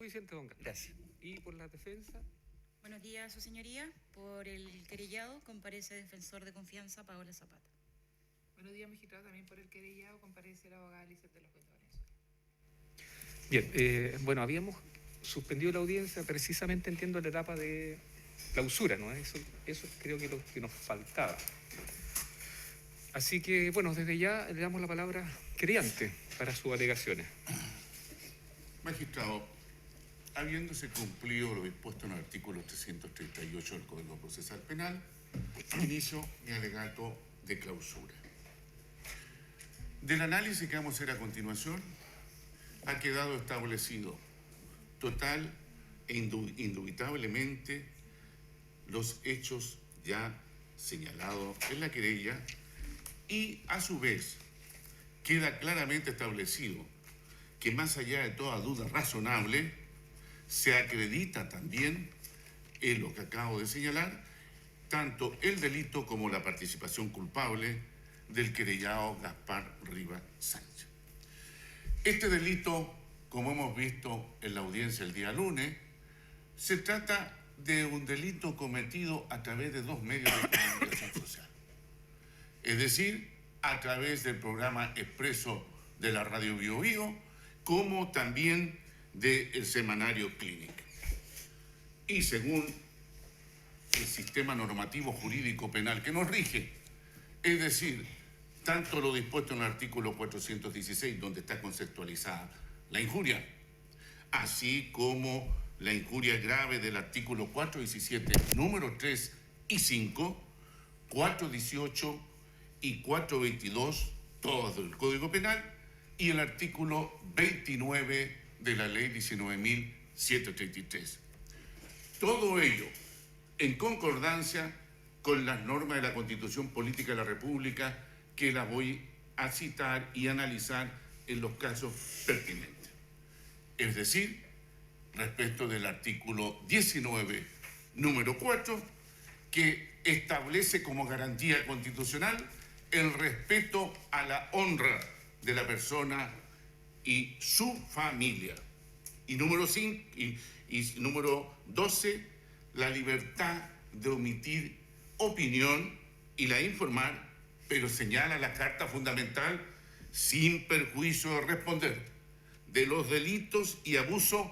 Suficiente, don Carlos. Gracias. ¿Y por la defensa? Buenos días, su señoría. Por el querellado comparece defensor de confianza Paola Zapata. Buenos días, magistrado. También por el querellado comparece la abogada Lizeth de los Cuentos Valenzuela. Bien, bueno, habíamos suspendido la audiencia precisamente, entiendo, en la etapa de clausura, ¿no? Eso creo que lo que nos faltaba. Así que, bueno, desde ya le damos la palabra al querellante para sus alegaciones. Magistrado, habiéndose cumplido lo dispuesto en el artículo 338 del Código Procesal Penal, inicio mi alegato de clausura. Del análisis que vamos a hacer a continuación, ha quedado establecido total e indubitablemente los hechos ya señalados en la querella y, a su vez, queda claramente establecido que, más allá de toda duda razonable, se acredita también en lo que acabo de señalar, tanto el delito como la participación culpable del querellado Gaspar Rivas Sánchez. Este delito, como hemos visto en la audiencia el día lunes, se trata de un delito cometido a través de dos medios de comunicación social. Es decir, a través del programa expreso de la Radio Bio Bio, como también del semanario Clínica. Y según el sistema normativo jurídico penal que nos rige, es decir, tanto lo dispuesto en el artículo 416, donde está conceptualizada la injuria, así como la injuria grave del artículo 417, número 3 y 5, 418 y 422, todos del Código Penal, y el artículo 29 de la Ley 19.733. Todo ello en concordancia con las normas de la Constitución Política de la República, que las voy a citar y analizar en los casos pertinentes. Es decir, respecto del artículo 19, número 4, que establece como garantía constitucional el respeto a la honra de la persona y su familia. Y número 5 y número 12, la libertad de omitir opinión y la informar, pero señala la Carta Fundamental, sin perjuicio de responder de los delitos y abusos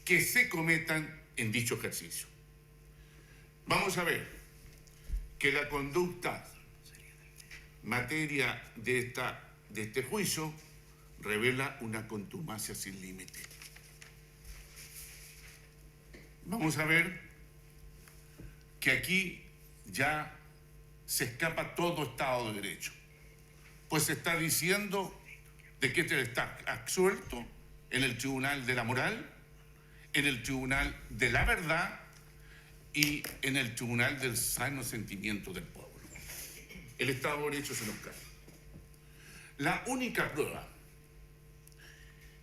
que se cometan en dicho ejercicio. Vamos a ver que la conducta materia de este juicio revela una contumacia sin límite. Vamos a ver que aquí ya se escapa todo Estado de Derecho, pues se está diciendo de que este está absuelto en el Tribunal de la Moral, en el Tribunal de la Verdad y en el Tribunal del Sano Sentimiento del Pueblo. El Estado de Derecho se nos cae. La única prueba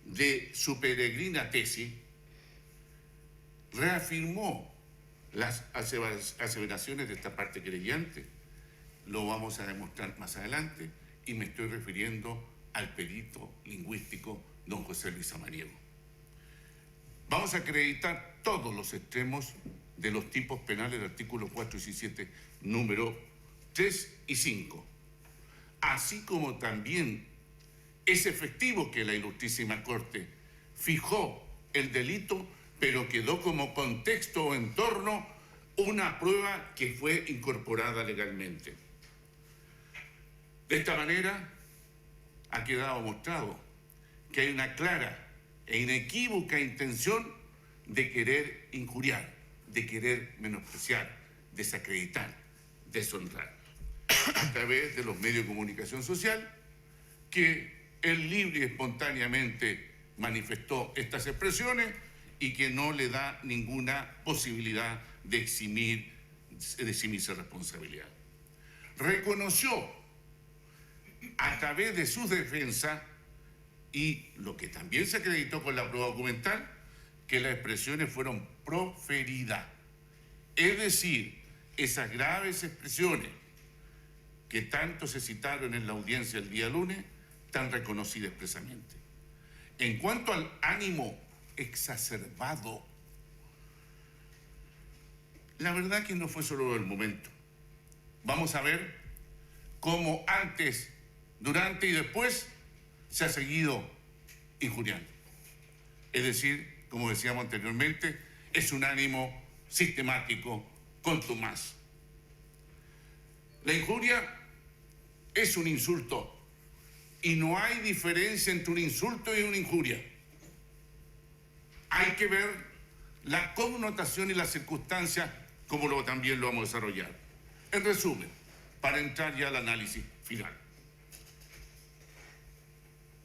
de su peregrina tesis reafirmó las aseveraciones de esta parte querellante. Lo vamos a demostrar más adelante y me estoy refiriendo al perito lingüístico don José Luis Samaniego. Vamos a acreditar todos los extremos de los tipos penales del artículo 417, número 3 y 5, así como también es efectivo que la Ilustrísima Corte fijó el delito, pero quedó como contexto o entorno una prueba que fue incorporada legalmente. De esta manera ha quedado mostrado que hay una clara e inequívoca intención de querer injuriar, de querer menospreciar, desacreditar, deshonrar, a través de los medios de comunicación social, que él libre y espontáneamente manifestó estas expresiones y que no le da ninguna posibilidad de eximirse responsabilidad. Reconoció a través de sus defensas, y lo que también se acreditó con la prueba documental, que las expresiones fueron proferidas. Es decir, esas graves expresiones que tanto se citaron en la audiencia el día lunes, están reconocidas expresamente. En cuanto al ánimo exacerbado. La verdad que no fue solo el momento. Vamos a ver cómo antes, durante y después se ha seguido injuriando. Es decir, como decíamos anteriormente, es un ánimo sistemático, contumaz. La injuria es un insulto y no hay diferencia entre un insulto y una injuria. Hay que ver la connotación y las circunstancias como también lo vamos a desarrollar. En resumen, para entrar ya al análisis final.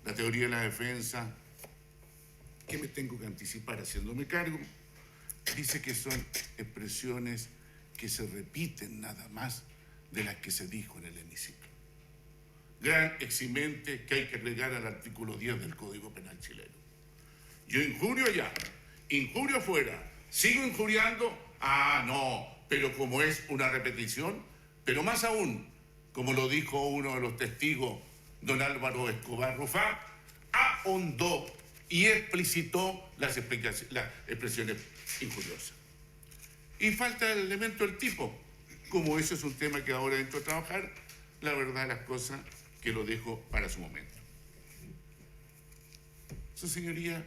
La teoría de la defensa, que me tengo que anticipar haciéndome cargo, dice que son expresiones que se repiten nada más de las que se dijo en el hemiciclo. Gran eximente que hay que agregar al artículo 10 del Código Penal chileno. Yo injurio allá, injurio afuera, sigo injuriando, no, pero como es una repetición, pero más aún, como lo dijo uno de los testigos, don Álvaro Escobar Rufá, ahondó y explicitó las expresiones injuriosas. Y falta el elemento del tipo. Como eso es un tema que ahora entro a trabajar, la verdad las cosas que lo dejo para su momento. Su señoría,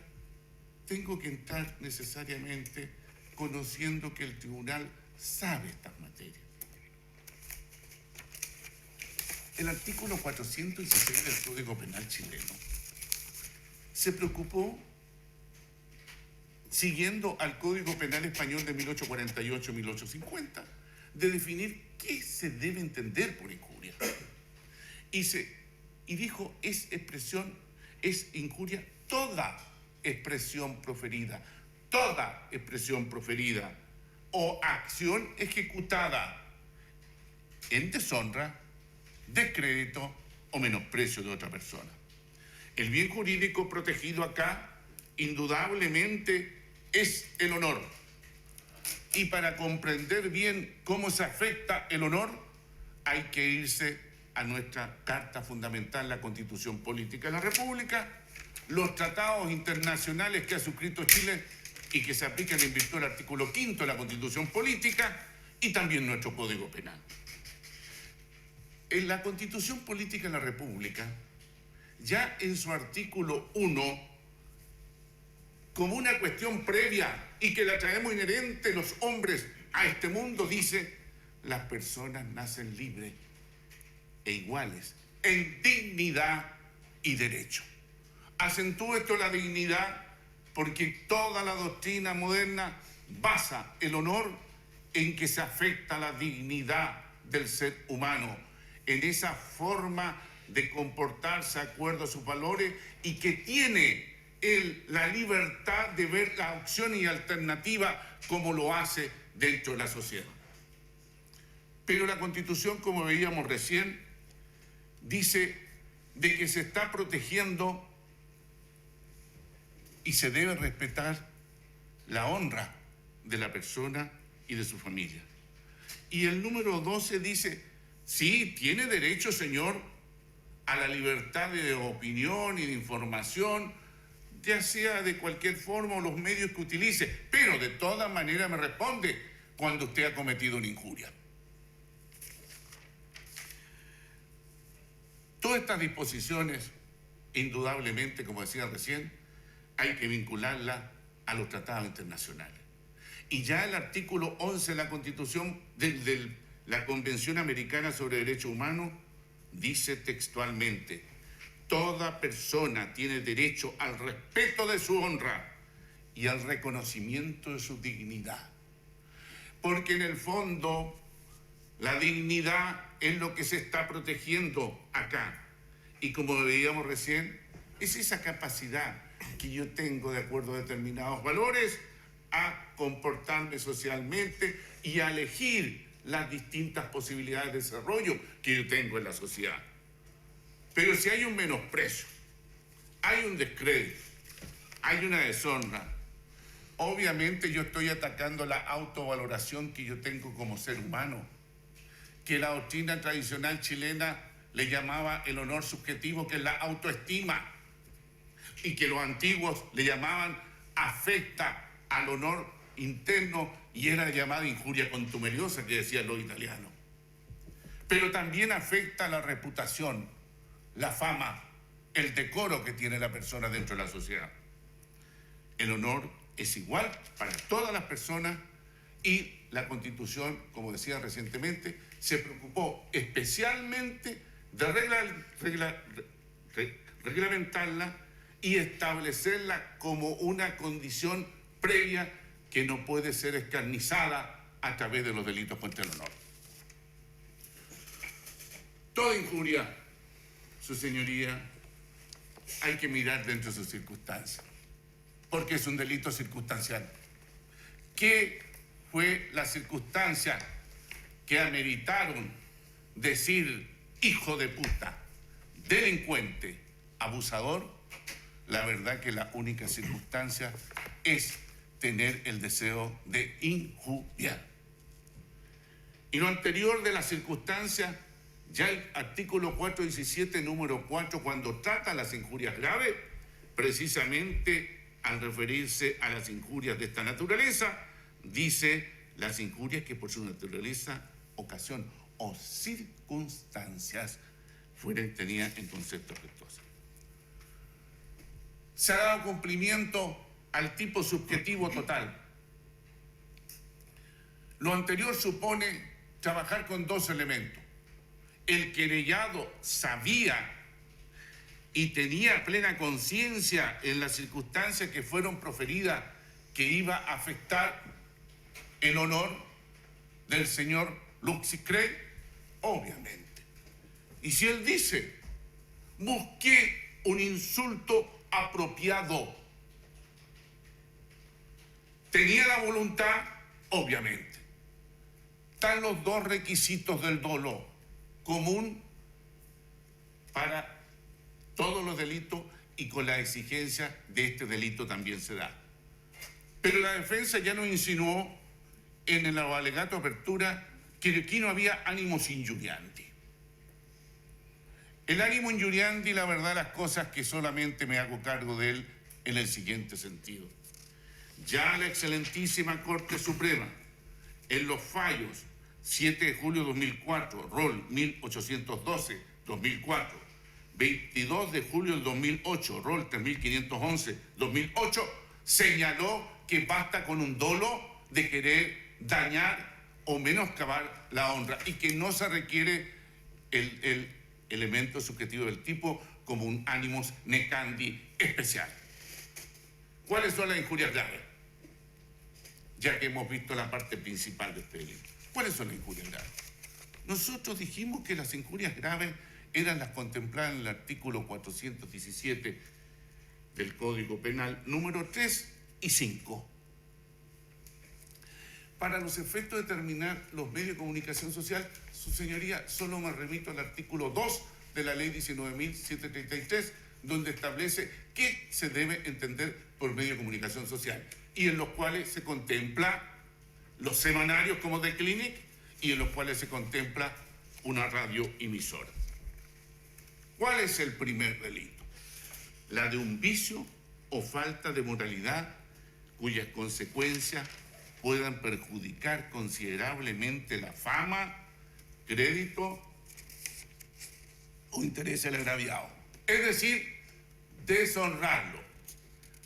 tengo que entrar necesariamente conociendo que el tribunal sabe estas materias. El artículo 416 del Código Penal chileno se preocupó, siguiendo al Código Penal español de 1848-1850, de definir qué se debe entender por injuria. Y dijo, es injuria toda expresión proferida o acción ejecutada en deshonra, descrédito o menosprecio de otra persona. El bien jurídico protegido acá, indudablemente, es el honor. Y para comprender bien cómo se afecta el honor, hay que irse a nuestra Carta Fundamental, la Constitución Política de la República, los tratados internacionales que ha suscrito Chile y que se aplican en virtud del artículo 5 de la Constitución Política y también nuestro Código Penal. En la Constitución Política de la República, ya en su artículo 1, como una cuestión previa y que la traemos inherente los hombres a este mundo, dice: las personas nacen libres e iguales en dignidad y derecho. Acentúo esto, la dignidad, porque toda la doctrina moderna basa el honor en que se afecta la dignidad del ser humano, en esa forma de comportarse de acuerdo a sus valores y que tiene la libertad de ver la opción y alternativa como lo hace dentro de la sociedad. Pero la Constitución, como veíamos recién, dice de que se está protegiendo y se debe respetar la honra de la persona y de su familia. Y el número 12 dice: sí, tiene derecho, señor, a la libertad de opinión y de información, ya sea de cualquier forma o los medios que utilice, pero de todas maneras me responde cuando usted ha cometido una injuria. Todas estas disposiciones, indudablemente, como decía recién, hay que vincularlas a los tratados internacionales. Y ya el artículo 11 de la Constitución de la Convención Americana sobre Derechos Humanos dice textualmente: toda persona tiene derecho al respeto de su honra y al reconocimiento de su dignidad. Porque en el fondo, la dignidad es lo que se está protegiendo acá. Y como veíamos recién, es esa capacidad que yo tengo, de acuerdo a determinados valores, a comportarme socialmente y a elegir las distintas posibilidades de desarrollo que yo tengo en la sociedad. Pero si hay un menosprecio, hay un descrédito, hay una deshonra, obviamente yo estoy atacando la autovaloración que yo tengo como ser humano, que la doctrina tradicional chilena le llamaba el honor subjetivo, que es la autoestima, y que los antiguos le llamaban afecta al honor interno y era llamada injuria contumeliosa, que decían los italianos. Pero también afecta la reputación, la fama, el decoro que tiene la persona dentro de la sociedad. El honor es igual para todas las personas y la Constitución, como decía recientemente, se preocupó especialmente de reglamentarla y establecerla como una condición previa que no puede ser escarnizada a través de los delitos contra el honor. Toda injuria, su señoría, hay que mirar dentro de sus circunstancias, porque es un delito circunstancial. ¿Qué fue la circunstancia que ameritaron decir hijo de puta, delincuente, abusador? La verdad que la única circunstancia es tener el deseo de injuriar. Y lo anterior de la circunstancia, ya el artículo 417, número 4, cuando trata las injurias graves, precisamente al referirse a las injurias de esta naturaleza, dice las injurias que por su naturaleza, ocasión o circunstancias fueran tenidas en concepto afectuoso. Se ha dado cumplimiento al tipo subjetivo total. Lo anterior supone trabajar con dos elementos. El querellado sabía y tenía plena conciencia en las circunstancias que fueron proferidas que iba a afectar el honor del señor Luxi Crey, obviamente. Y si él dice, busqué un insulto apropiado, tenía la voluntad, obviamente. Están los dos requisitos del dolo común para todos los delitos y con la exigencia de este delito también se da. Pero la defensa ya nos insinuó en el alegato de apertura que aquí no había ánimos injuriandi. El ánimo injuriandi, la verdad, las cosas que solamente me hago cargo de él en el siguiente sentido. Ya la excelentísima Corte Suprema, en los fallos 7 de julio de 2004, rol 1812-2004, 22 de julio del 2008, rol 3511-2008, señaló que basta con un dolo de querer dañar o menoscabar la honra y que no se requiere el elemento subjetivo del tipo como un animus necandi especial. ¿Cuáles son las injurias graves? Ya que hemos visto la parte principal de este delito. ¿Cuáles son las injurias graves? Nosotros dijimos que las injurias graves eran las contempladas en el artículo 417 del Código Penal, número 3 y 5. Para los efectos de determinar los medios de comunicación social, su señoría, solo me remito al artículo 2 de la ley 19.733, donde establece qué se debe entender por medio de comunicación social, y en los cuales se contempla los semanarios como The Clinic y en los cuales se contempla una radioemisora. ¿Cuál es el primer delito? La de un vicio o falta de moralidad cuyas consecuencias puedan perjudicar considerablemente la fama, crédito o interés del agraviado. Es decir, deshonrarlo,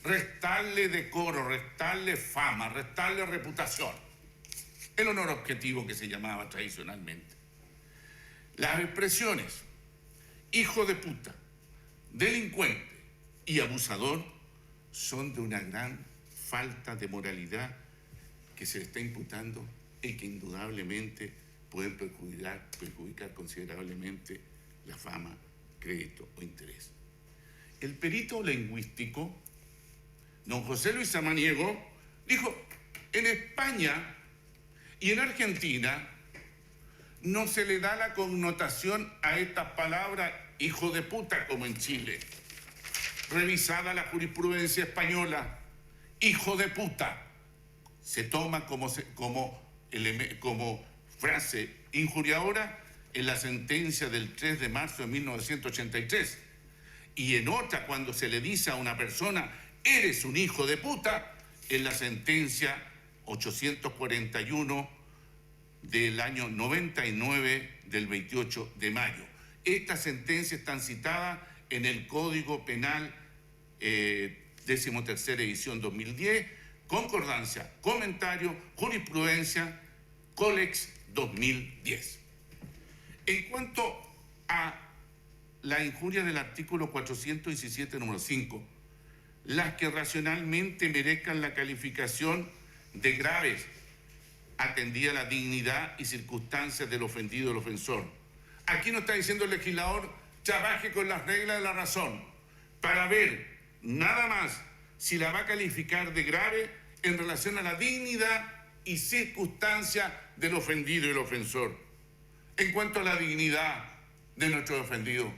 restarle decoro, restarle fama, restarle reputación. El honor objetivo que se llamaba tradicionalmente. Las expresiones hijo de puta, delincuente y abusador son de una gran falta de moralidad que se le está imputando y que indudablemente pueden perjudicar considerablemente la fama, crédito o interés. El perito lingüístico, don José Luis Samaniego, dijo, en España y en Argentina no se le da la connotación a estas palabras hijo de puta como en Chile. Revisada la jurisprudencia española, hijo de puta se toma como frase injuriadora en la sentencia del 3 de marzo de 1983. Y en otra, cuando se le dice a una persona eres un hijo de puta, en la sentencia 841 del año 99 del 28 de mayo. Estas sentencias están citadas en el Código Penal 13ª edición 2010, concordancia, comentario, jurisprudencia, Colex 2010. En cuanto a la injuria del artículo 417, número 5, las que racionalmente merezcan la calificación de graves, atendida la dignidad y circunstancias del ofendido o el ofensor. Aquí nos está diciendo el legislador, trabaje con las reglas de la razón para ver nada más si la va a calificar de grave en relación a la dignidad y circunstancias del ofendido y el ofensor. En cuanto a la dignidad de nuestro ofendido,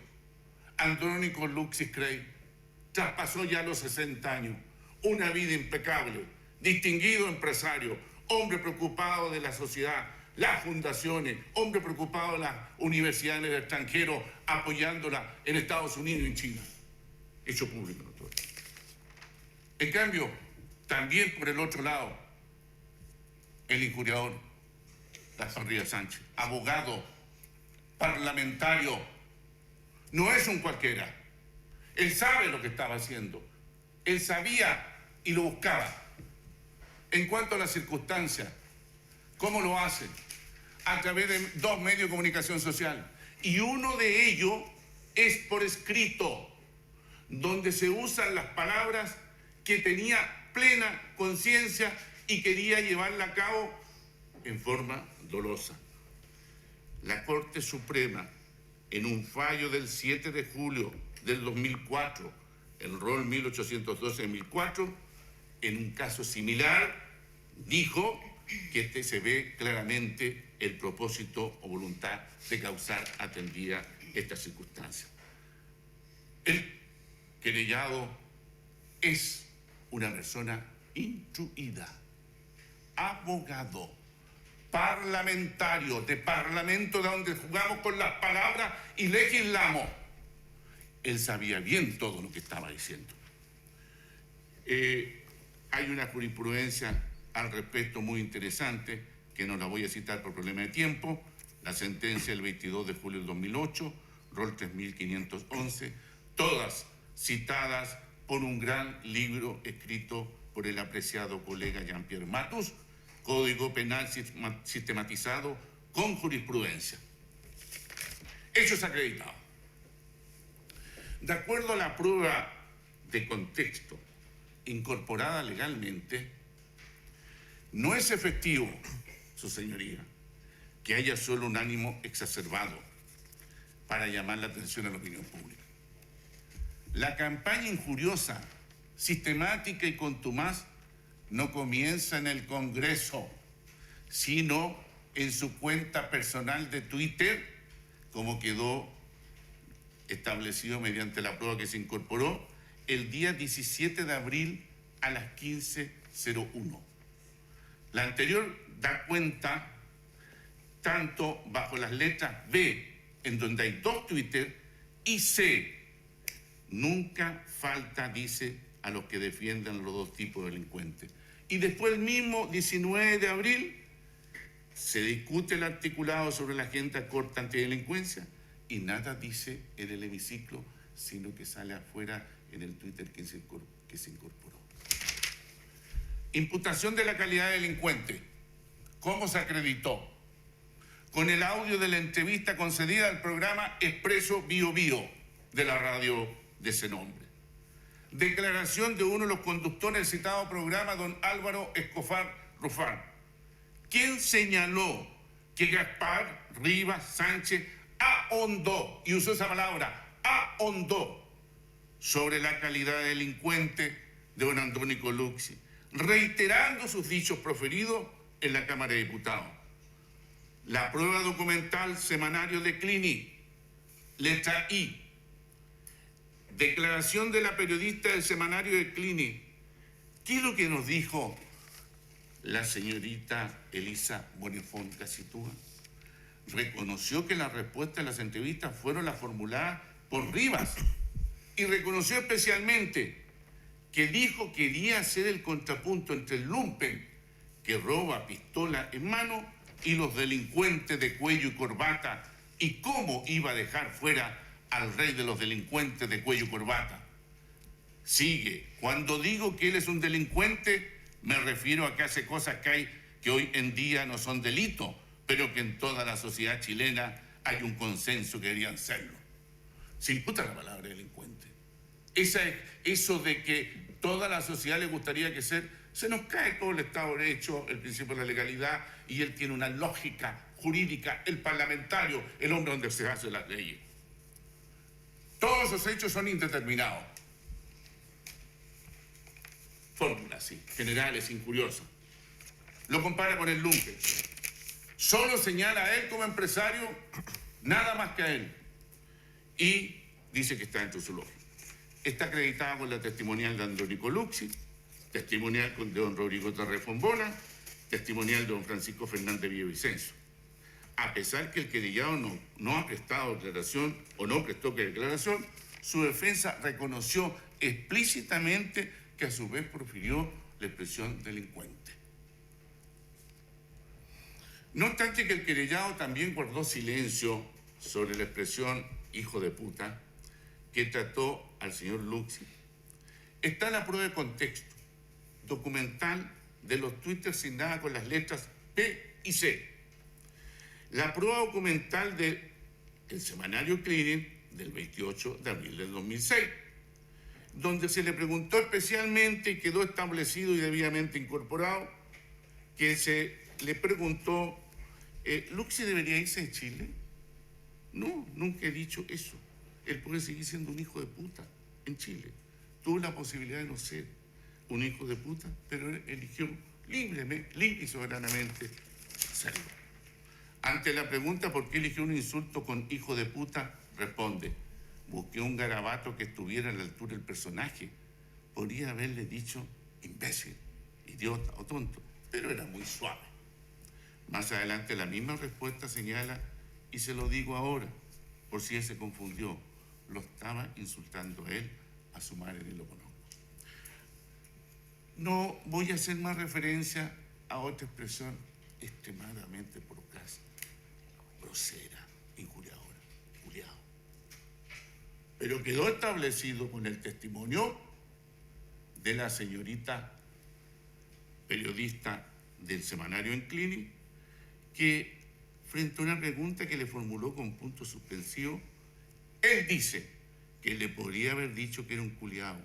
Andrónico Luxis Crey traspasó ya los 60 años, una vida impecable, distinguido empresario, hombre preocupado de la sociedad, las fundaciones, hombre preocupado de las universidades del extranjero, apoyándola en Estados Unidos y en China. Hecho público, ¿no? Todo. En cambio, también por el otro lado, el injuriador, la Sonrilla Sánchez, abogado, parlamentario, no es un cualquiera. Él sabe lo que estaba haciendo. Él sabía y lo buscaba. En cuanto a las circunstancias, ¿cómo lo hace? A través de 2 medios de comunicación social. Y uno de ellos es por escrito, donde se usan las palabras que tenía plena conciencia y quería llevarla a cabo en forma dolosa. La Corte Suprema, en un fallo del 7 de julio del 2004, el rol 1812-2004, en un caso similar, dijo que se ve claramente el propósito o voluntad de causar atendida estas circunstancias. El querellado es una persona instruida, abogado, parlamentario, de parlamento donde jugamos con las palabras y legislamos. Él sabía bien todo lo que estaba diciendo. Hay una jurisprudencia al respecto muy interesante, que no la voy a citar por problema de tiempo, la sentencia del 22 de julio del 2008, rol 3511, todas citadas por un gran libro escrito por el apreciado colega Jean-Pierre Matus, Código Penal sistematizado con jurisprudencia. Hechos acreditados. De acuerdo a la prueba de contexto incorporada legalmente, no es efectivo, su señoría, que haya solo un ánimo exacerbado para llamar la atención a la opinión pública. La campaña injuriosa, sistemática y contumaz no comienza en el Congreso, sino en su cuenta personal de Twitter, como quedó establecido mediante la prueba que se incorporó el día 17 de abril a las 15:01. La anterior da cuenta tanto bajo las letras B, en donde hay 2 Twitter, y C, nunca falta, dice, a los que defiendan los 2 tipos de delincuentes. Y después el mismo 19 de abril se discute el articulado sobre la agenda corta antidelincuencia y nada dice en el hemiciclo, sino que sale afuera en el Twitter que se incorporó. Imputación de la calidad de delincuente. ¿Cómo se acreditó? Con el audio de la entrevista concedida al programa Expreso Bio Bio de la radio de ese nombre. Declaración de uno de los conductores del citado programa, don Álvaro Escofar Rufán, quien señaló que Gaspar Rivas Sánchez ahondó, y usó esa palabra, ahondó, sobre la calidad de delincuente de don Andrónico Luxis, reiterando sus dichos proferidos en la Cámara de Diputados. La prueba documental semanario de Clini, letra I. Declaración de la periodista del semanario de Clini. ¿Qué es lo que nos dijo la señorita Elisa Bonifón Casitúa? Reconoció que las respuestas a las entrevistas fueron las formuladas por Rivas y reconoció especialmente que dijo que quería hacer el contrapunto entre el lumpen, que roba pistola en mano, y los delincuentes de cuello y corbata, y cómo iba a dejar fuera al rey de los delincuentes de cuello y corbata. Sigue, cuando digo que él es un delincuente, me refiero a que hace cosas que hoy en día no son delito, pero que en toda la sociedad chilena hay un consenso que deberían serlo. Se imputa la palabra delincuente. Eso de que toda la sociedad le gustaría que se nos cae todo el Estado de Derecho, el principio de la legalidad, y él tiene una lógica jurídica, el parlamentario, el hombre donde se hacen las leyes. Todos esos hechos son indeterminados. Fórmulas, sí, generales, incuriosas. Lo compara con el lumpen. Solo señala a él como empresario, nada más que a él. Y dice que está dentro de su lógica. Está acreditada con la testimonial de Andrónico Luxi, testimonial de don Rodrigo Terré Fombona, testimonial de don Francisco Fernández Villavicencio. A pesar que el querellado no ha prestado declaración o no prestó declaración, su defensa reconoció explícitamente que a su vez profirió la expresión delincuente. No obstante que el querellado también guardó silencio sobre la expresión hijo de puta que trató al señor Luxi, está la prueba de contexto documental de los twitters signadas con las letras P y C. La prueba documental del semanario Clarín del 28 de abril del 2006, donde se le preguntó especialmente y quedó establecido y debidamente incorporado que se le preguntó, ¿Luxi debería irse de Chile? No, nunca he dicho eso. Él puede seguir siendo un hijo de puta en Chile. Tuvo la posibilidad de no ser un hijo de puta, pero él eligió libre y soberanamente serlo. Ante la pregunta por qué eligió un insulto con hijo de puta, responde, busqué un garabato que estuviera a la altura del personaje. Podría haberle dicho imbécil, idiota o tonto, pero era muy suave. Más adelante la misma respuesta señala, y se lo digo ahora, por si él se confundió, lo estaba insultando a él, a su madre ni lo conozco. No voy a hacer más referencia a otra expresión extremadamente procaz, grosera, injuriadora, culiao. Pero quedó establecido con el testimonio de la señorita periodista del semanario Enclini, que frente a una pregunta que le formuló con punto suspensivo, él dice que le podría haber dicho que era un culiao,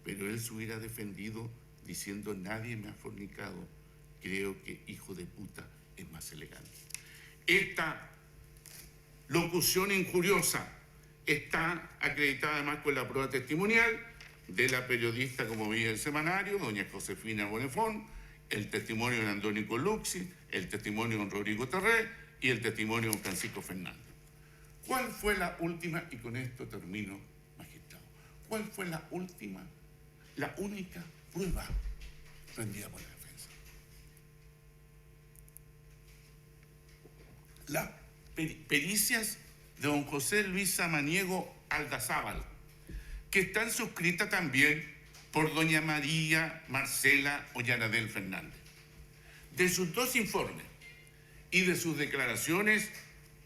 pero él se hubiera defendido diciendo nadie me ha fornicado, creo que hijo de puta es más elegante. Esta locución injuriosa está acreditada además con la prueba testimonial de la periodista, como veía el semanario, doña Josefina Bonefón, el testimonio de Andrónico Luxi, el testimonio de don Rodrigo Terré y el testimonio de don Francisco Fernández. ¿Cuál fue la última, y con esto termino, magistrado, cuál fue la última, la única prueba rendida por la defensa? Las pericias de don José Luis Samaniego Aldazábal, que están suscritas también por doña María Marcela Ollanadel Fernández. De sus dos informes y de sus declaraciones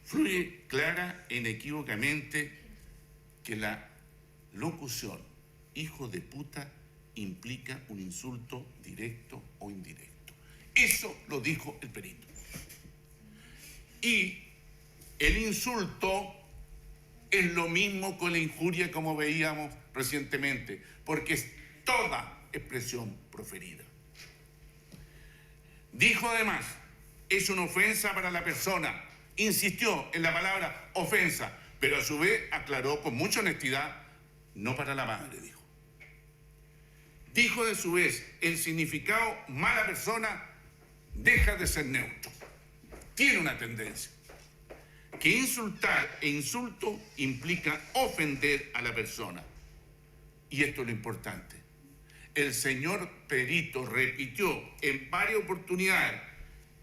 fluye clara e inequívocamente que la locución hijo de puta implica un insulto directo o indirecto. Eso lo dijo el perito. Y el insulto es lo mismo con la injuria, como veíamos recientemente, porque es toda expresión proferida. Dijo además, es una ofensa para la persona. Insistió en la palabra ofensa, pero a su vez aclaró con mucha honestidad, no para la madre, dijo. Dijo de su vez, el significado mala persona deja de ser neutro. Tiene una tendencia. Que insultar e insulto implica ofender a la persona. Y esto es lo importante. El señor perito repitió en varias oportunidades,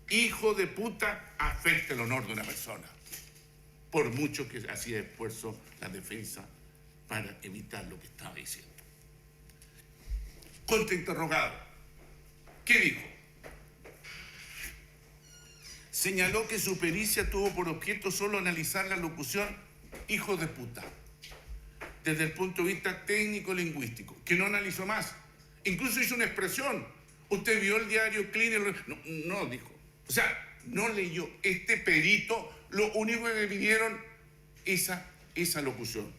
hijo de puta afecta el honor de una persona. Por mucho que hacía esfuerzo la defensa para evitar lo que estaba diciendo. contrainterrogado. ¿Qué dijo? Señaló que su pericia tuvo por objeto solo analizar la locución hijo de puta, desde el punto de vista técnico-lingüístico, que no analizó más. Incluso hizo una expresión. ¿Usted vio el diario Clean? No, dijo. O sea, no leyó. Este perito, lo único que le pidieron, esa locución.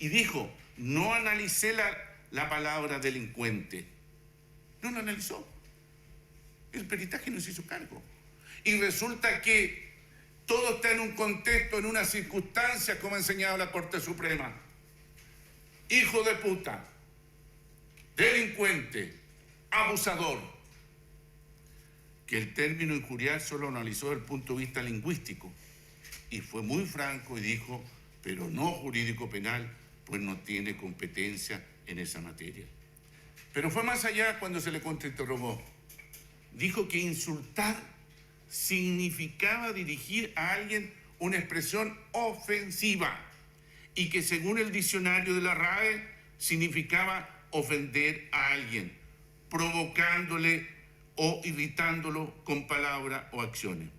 Y dijo, no analicé la palabra delincuente. No lo analizó. El peritaje no se hizo cargo. Y resulta que todo está en un contexto, en una circunstancia, como ha enseñado la Corte Suprema. Hijo de puta, delincuente, abusador. Que el término injuriar solo analizó desde el punto de vista lingüístico. Y fue muy franco y dijo, pero no jurídico penal, pues no tiene competencia en esa materia. Pero fue más allá cuando se le contrainterrogó. Dijo que insultar significaba dirigir a alguien una expresión ofensiva y que según el diccionario de la RAE significaba ofender a alguien, provocándole o irritándolo con palabras o acciones.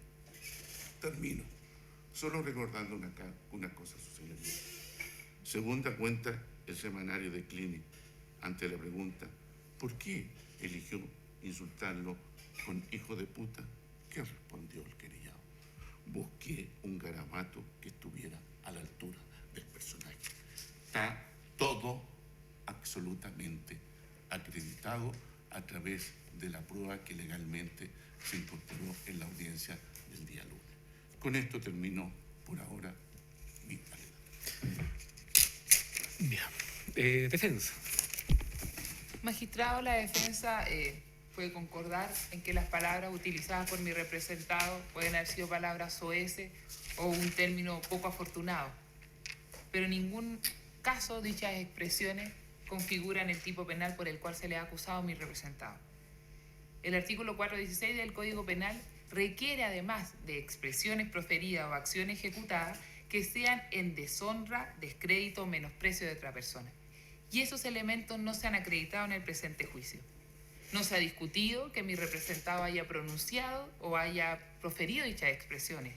Termino, solo recordando una cosa, su señoría. Según da cuenta el semanario de Clinic, ante la pregunta, ¿por qué eligió insultarlo con hijo de puta? ¿Qué respondió el querellado? Busqué un garabato que estuviera a la altura del personaje. Está todo absolutamente acreditado a través de la prueba que legalmente se incorporó en la audiencia del día lunes. Con esto termino por ahora mi alegato. Bien. Defensa. Magistrado, la defensa puede concordar en que las palabras utilizadas por mi representado pueden haber sido palabras soeces o un término poco afortunado, pero en ningún caso dichas expresiones configuran el tipo penal por el cual se le ha acusado a mi representado. El artículo 416 del Código Penal requiere, además de expresiones proferidas o acciones ejecutadas, que sean en deshonra, descrédito o menosprecio de otra persona. Y esos elementos no se han acreditado en el presente juicio. No se ha discutido que mi representado haya pronunciado o haya proferido dichas expresiones,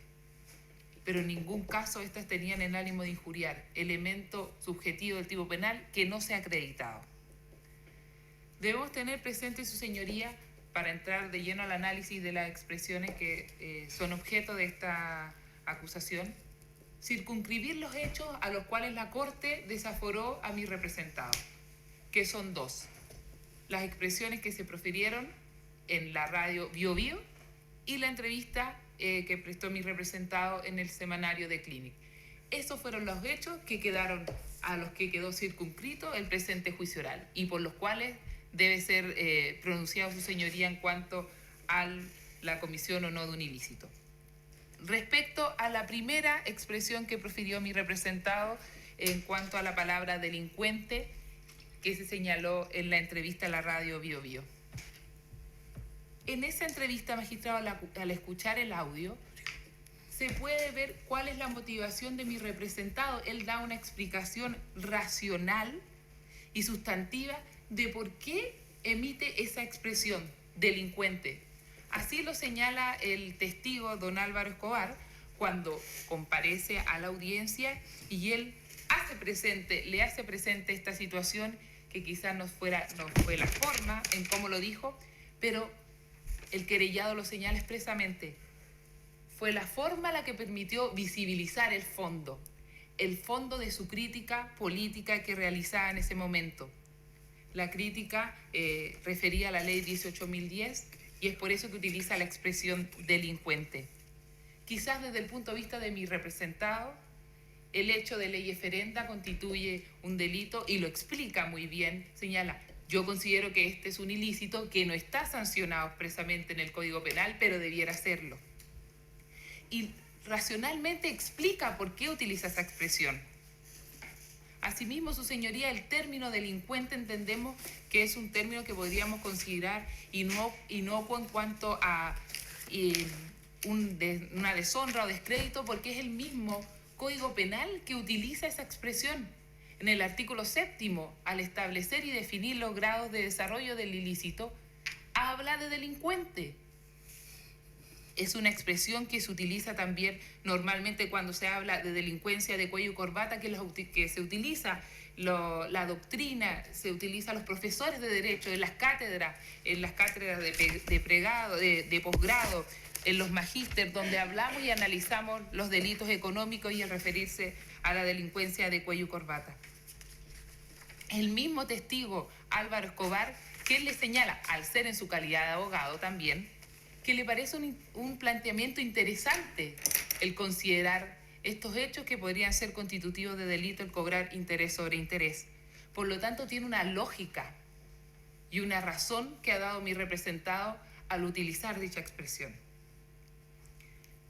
pero en ningún caso estas tenían el ánimo de injuriar, elemento subjetivo del tipo penal que no se ha acreditado. Debemos tener presente, su señoría, para entrar de lleno al análisis de las expresiones que son objeto de esta acusación, circunscribir los hechos a los cuales la Corte desaforó a mi representado, que son dos: las expresiones que se profirieron en la radio Bio Bio y la entrevista que prestó mi representado en el semanario de Clinic. Esos fueron los hechos a los que quedó circunscrito el presente juicio oral y por los cuales debe ser pronunciado su señoría en cuanto a la comisión o no de un ilícito. Respecto a la primera expresión que profirió mi representado en cuanto a la palabra delincuente que se señaló en la entrevista a la radio Bio Bio. En esa entrevista, magistrado, al escuchar el audio, se puede ver cuál es la motivación de mi representado. Él da una explicación racional y sustantiva de por qué emite esa expresión, delincuente. Así lo señala el testigo don Álvaro Escobar cuando comparece a la audiencia y él le hace presente esta situación que quizás no fue la forma en cómo lo dijo, pero el querellado lo señala expresamente. Fue la forma la que permitió visibilizar el fondo de su crítica política que realizaba en ese momento. La crítica refería a la ley 18.010 y es por eso que utiliza la expresión delincuente. Quizás desde el punto de vista de mi representado, el hecho de ley eferenda constituye un delito y lo explica muy bien, señala: yo considero que este es un ilícito que no está sancionado expresamente en el Código Penal, pero debiera serlo. Y racionalmente explica por qué utiliza esa expresión. Asimismo, su señoría, el término delincuente entendemos que es un término que podríamos considerar inocuo en cuanto a una deshonra o descrédito, porque es el mismo Código Penal que utiliza esa expresión. en el artículo 7º, al establecer y definir los grados de desarrollo del ilícito, habla de delincuente. Es una expresión que se utiliza también normalmente cuando se habla de delincuencia de cuello y corbata, que se utiliza la doctrina, se utiliza los profesores de derecho en las cátedras de pregrado, de posgrado, en los magísteres, donde hablamos y analizamos los delitos económicos y el referirse a la delincuencia de cuello y corbata. El mismo testigo Álvaro Escobar, que le señala, al ser en su calidad de abogado también, que le parece un planteamiento interesante el considerar estos hechos que podrían ser constitutivos de delito el cobrar interés sobre interés. Por lo tanto, tiene una lógica y una razón que ha dado mi representado al utilizar dicha expresión.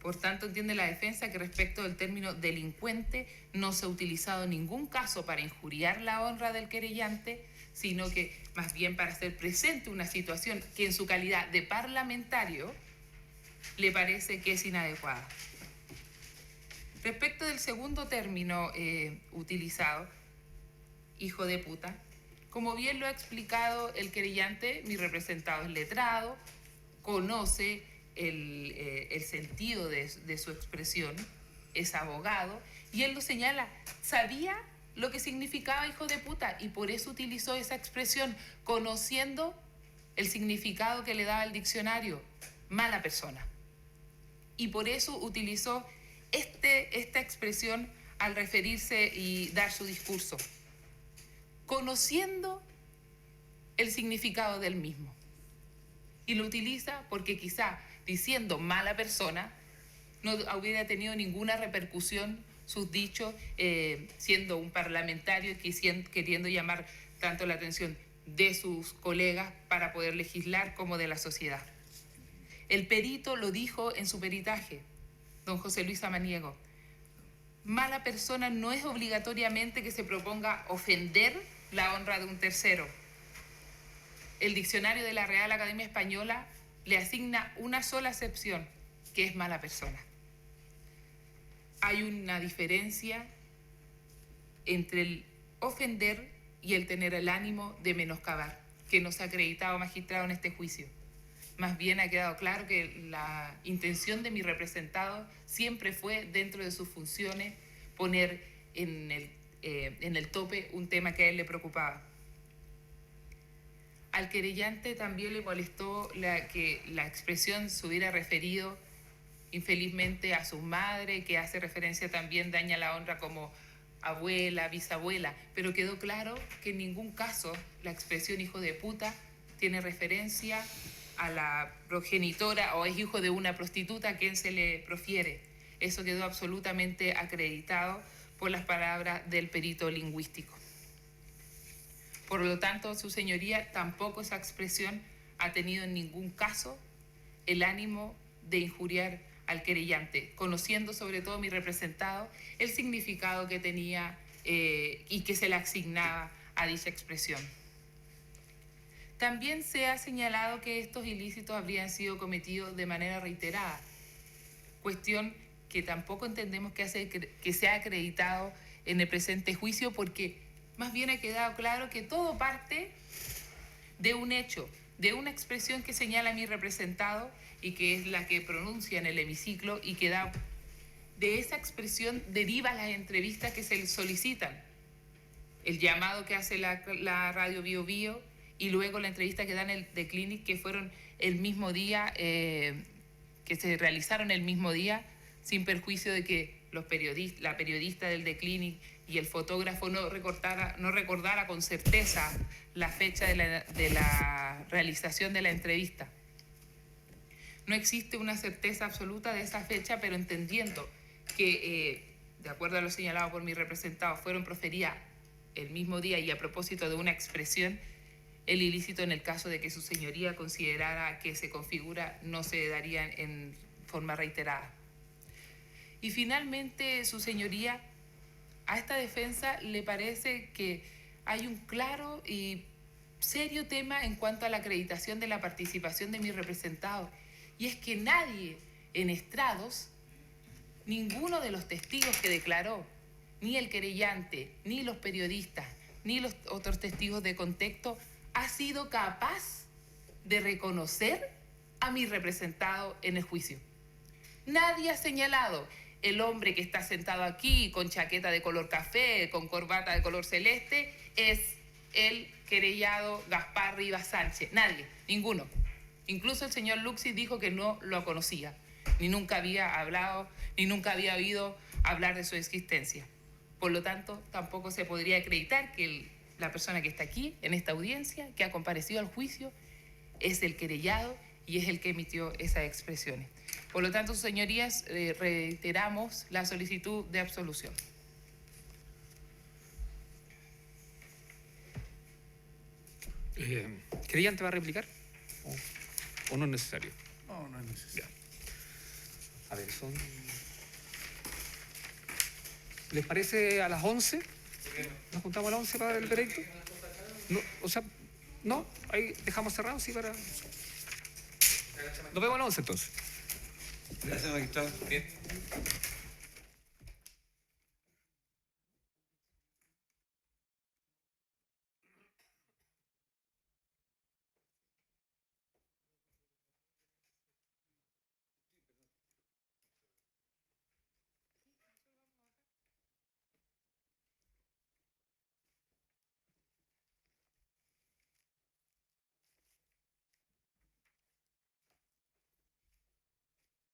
Por tanto, entiende la defensa que respecto del término delincuente no se ha utilizado en ningún caso para injuriar la honra del querellante, sino que más bien para hacer presente una situación que en su calidad de parlamentario le parece que es inadecuada. Respecto del segundo término utilizado, hijo de puta, como bien lo ha explicado el querellante, mi representado es letrado, conoce el sentido de su expresión, es abogado, y él lo señala, sabía lo que significaba hijo de puta y por eso utilizó esa expresión, conociendo el significado que le daba el diccionario, mala persona. Y por eso utilizó esta expresión al referirse y dar su discurso, conociendo el significado del mismo. Y lo utiliza porque quizá diciendo mala persona no hubiera tenido ninguna repercusión sus dichos, siendo un parlamentario queriendo llamar tanto la atención de sus colegas para poder legislar como de la sociedad. El perito lo dijo en su peritaje, don José Luis Samaniego, mala persona no es obligatoriamente que se proponga ofender la honra de un tercero. El diccionario de la Real Academia Española le asigna una sola acepción, que es mala persona. Hay una diferencia entre el ofender y el tener el ánimo de menoscabar, que no se ha acreditado magistrado en este juicio. Más bien ha quedado claro que la intención de mi representado siempre fue, dentro de sus funciones, poner en el tope un tema que a él le preocupaba. Al querellante también le molestó que la expresión se hubiera referido infelizmente a su madre, que hace referencia también, daña la honra como abuela, bisabuela, pero quedó claro que en ningún caso la expresión hijo de puta tiene referencia a la progenitora o es hijo de una prostituta a quien se le profiere. Eso quedó absolutamente acreditado por las palabras del perito lingüístico. Por lo tanto, su señoría, tampoco esa expresión ha tenido en ningún caso el ánimo de injuriar al querellante, conociendo sobre todo mi representado el significado que tenía y que se le asignaba a dicha expresión. También se ha señalado que estos ilícitos habrían sido cometidos de manera reiterada, cuestión que tampoco entendemos que sea acreditado en el presente juicio, porque más bien ha quedado claro que todo parte de un hecho, de una expresión que señala mi representado y que es la que pronuncia en el hemiciclo y que da, de esa expresión deriva las entrevistas que se le solicitan, el llamado que hace la radio Bio Bio y luego la entrevista que dan el The Clinic, que fueron el mismo día, que se realizaron el mismo día, sin perjuicio de que la periodista del The Clinic y el fotógrafo no recordara con certeza la fecha de la realización de la entrevista. No existe una certeza absoluta de esa fecha, pero entendiendo que, de acuerdo a lo señalado por mi representado, fueron proferidas el mismo día y a propósito de una expresión, el ilícito en el caso de que su señoría considerara que se configura no se daría en forma reiterada. Y finalmente, su señoría, a esta defensa le parece que hay un claro y serio tema en cuanto a la acreditación de la participación de mi representado. Y es que nadie en estrados, ninguno de los testigos que declaró, ni el querellante, ni los periodistas, ni los otros testigos de contexto ha sido capaz de reconocer a mi representado en el juicio. Nadie ha señalado el hombre que está sentado aquí con chaqueta de color café, con corbata de color celeste, es el querellado Gaspar Rivas Sánchez. Nadie, ninguno. Incluso el señor Luxi dijo que no lo conocía, ni nunca había hablado, ni nunca había oído hablar de su existencia. Por lo tanto, tampoco se podría acreditar que la persona que está aquí, en esta audiencia, que ha comparecido al juicio, es el querellado y es el que emitió esas expresiones. Por lo tanto, señorías, reiteramos la solicitud de absolución. ¿Querellante va a replicar? ¿O no es necesario? No, no es necesario. A ver, son... ¿Les parece a las 11? ¿Nos juntamos a las 11 para el veredicto? No, o sea, no, ahí dejamos cerrado, sí, para... Nos vemos a las 11 entonces. Gracias, magistrado. Bien.